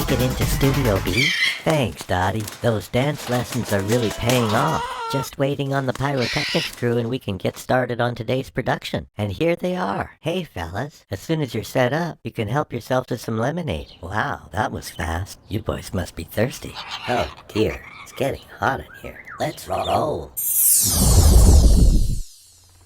make it into Studio B? Thanks, Dottie. Those dance lessons are really paying off. Just waiting on the pyrotechnics crew and we can get started on today's production. And here they are. Hey, fellas. As soon as you're set up, you can help yourself to some lemonade. Wow, that was fast. You boys must be thirsty. Oh, dear. It's getting hot in here. Let's roll.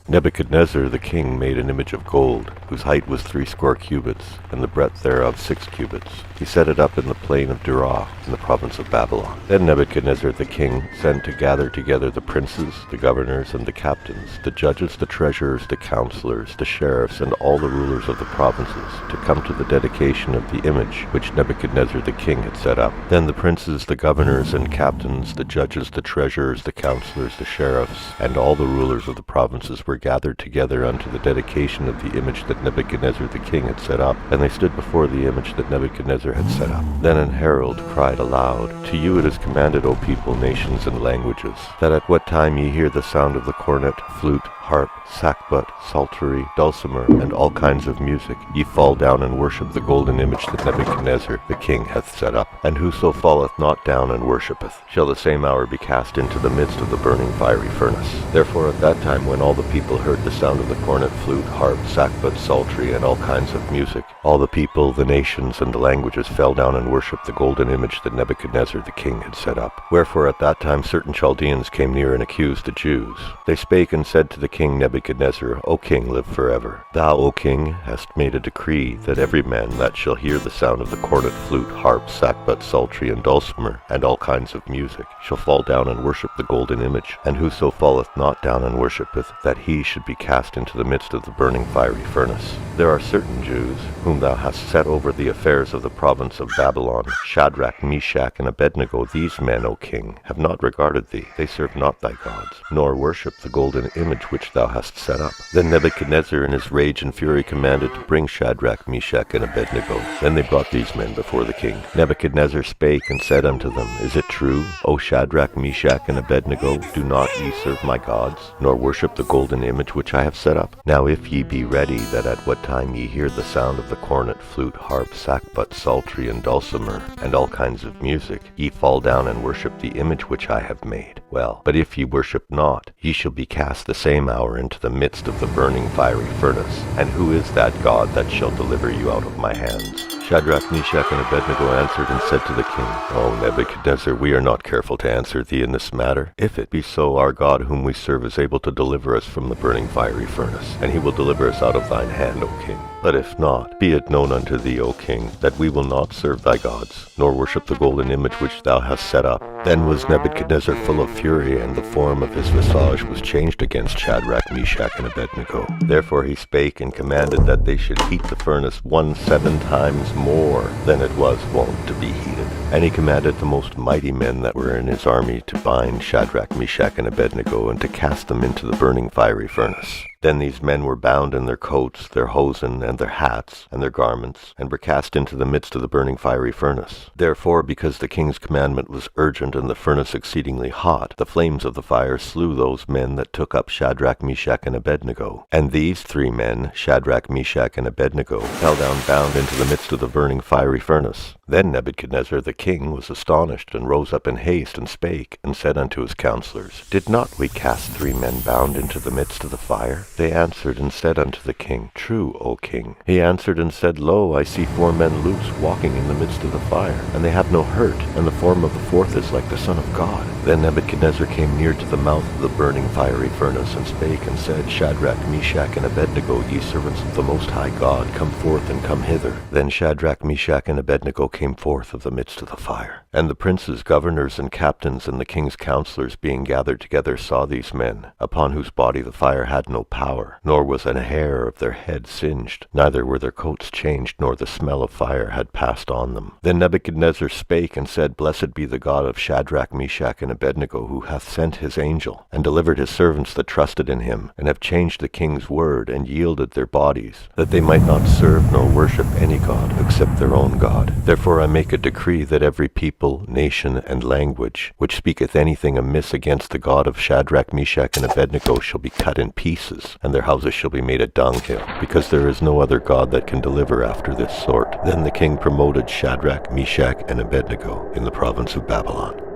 Nebuchadnezzar the king made an image of gold, whose height was 60 cubits, and the breadth thereof 6 cubits. He set it up in the plain of Dura, in the province of Babylon. Then Nebuchadnezzar the king sent to gather together the princes, the governors, and the captains, the judges, the treasurers, the counselors, the sheriffs, and all the rulers of the provinces, to come to the dedication of the image which Nebuchadnezzar the king had set up. Then the princes, the governors, and captains, the judges, the treasurers, the counselors, the sheriffs, and all the rulers of the provinces were gathered together unto the dedication of the image that Nebuchadnezzar the king had set up, and they stood before the image that Nebuchadnezzar had set up. Then an herald cried aloud, To you it is commanded, O people, nations, and languages, that at what time ye hear the sound of the cornet, flute, harp, sackbut, psaltery, dulcimer, and all kinds of music, ye fall down and worship the golden image that Nebuchadnezzar the king hath set up. And whoso falleth not down and worshippeth, shall the same hour be cast into the midst of the burning fiery furnace. Therefore at that time, when all the people heard the sound of the cornet, flute, harp, sackbut, psaltery, and all kinds of music, all the people, the nations, and the languages fell down and worshipped the golden image that Nebuchadnezzar the king had set up. Wherefore at that time certain Chaldeans came near and accused the Jews. They spake and said to the king Nebuchadnezzar, O king, live forever. Thou, O king, hast made a decree that every man that shall hear the sound of the cornet, flute, harp, sackbut, psaltery, and dulcimer, and all kinds of music, shall fall down and worship the golden image. And whoso falleth not down and worshippeth, that he should be cast into the midst of the burning fiery furnace. There are certain Jews, whom thou hast set over the affairs of the province of Babylon, Shadrach, Meshach, and Abednego. These men, O king, have not regarded thee. They serve not thy gods, nor worship the golden image which thou hast set up. Then Nebuchadnezzar in his rage and fury commanded to bring Shadrach, Meshach, and Abednego. Then they brought these men before the king. Nebuchadnezzar spake and said unto them, Is it true, O Shadrach, Meshach, and Abednego, do not ye serve my gods, nor worship the golden image which I have set up? Now if ye be ready, that at what time ye hear the sound of the cornet, flute, harp, sackbut, psaltery, and dulcimer, and all kinds of music, ye fall down and worship the image which I have made. Well, but if ye worship not, ye shall be cast the same hour into the midst of the burning fiery furnace. And who is that God that shall deliver you out of my hands? Shadrach, Meshach, and Abednego answered and said to the king, O Nebuchadnezzar, we are not careful to answer thee in this matter. If it be so, our God whom we serve is able to deliver us from the burning fiery furnace, and he will deliver us out of thine hand, O king. But if not, be it known unto thee, O king, that we will not serve thy gods, nor worship the golden image which thou hast set up. Then was Nebuchadnezzar full of fury, and the form of his visage was changed against Shadrach, Meshach, and Abednego. Therefore he spake and commanded that they should heat the furnace 17 times more than it was wont to be heated. And he commanded the most mighty men that were in his army to bind Shadrach, Meshach, and Abednego, and to cast them into the burning fiery furnace. Then these men were bound in their coats, their hosen, and their hats, and their garments, and were cast into the midst of the burning fiery furnace. Therefore, because the king's commandment was urgent, and the furnace exceedingly hot, the flames of the fire slew those men that took up Shadrach, Meshach, and Abednego. And these 3 men, Shadrach, Meshach, and Abednego, fell down bound into the midst of the burning fiery furnace. Then Nebuchadnezzar the king was astonished, and rose up in haste, and spake, and said unto his counselors, Did not we cast 3 men bound into the midst of the fire? They answered and said unto the king, True, O king. He answered and said, Lo, I see 4 men loose, walking in the midst of the fire, and they have no hurt, and the form of the 4th is like the Son of God. Then Nebuchadnezzar came near to the mouth of the burning fiery furnace, and spake and said, Shadrach, Meshach, and Abednego, ye servants of the Most High God, come forth and come hither. Then Shadrach, Meshach, and Abednego came forth of the midst of the fire. And the princes, governors, and captains, and the king's counselors being gathered together saw these men, upon whose body the fire had no power, nor was an hair of their head singed, neither were their coats changed, nor the smell of fire had passed on them. Then Nebuchadnezzar spake and said, Blessed be the God of Shadrach, Meshach, and Abednego, who hath sent his angel, and delivered his servants that trusted in him, and have changed the king's word, and yielded their bodies, that they might not serve nor worship any god except their own God. Therefore I make a decree that every people, nation, and language, which speaketh anything amiss against the God of Shadrach, Meshach, and Abednego, shall be cut in pieces, and their houses shall be made a dunghill, because there is no other God that can deliver after this sort. Then the king promoted Shadrach, Meshach, and Abednego in the province of Babylon.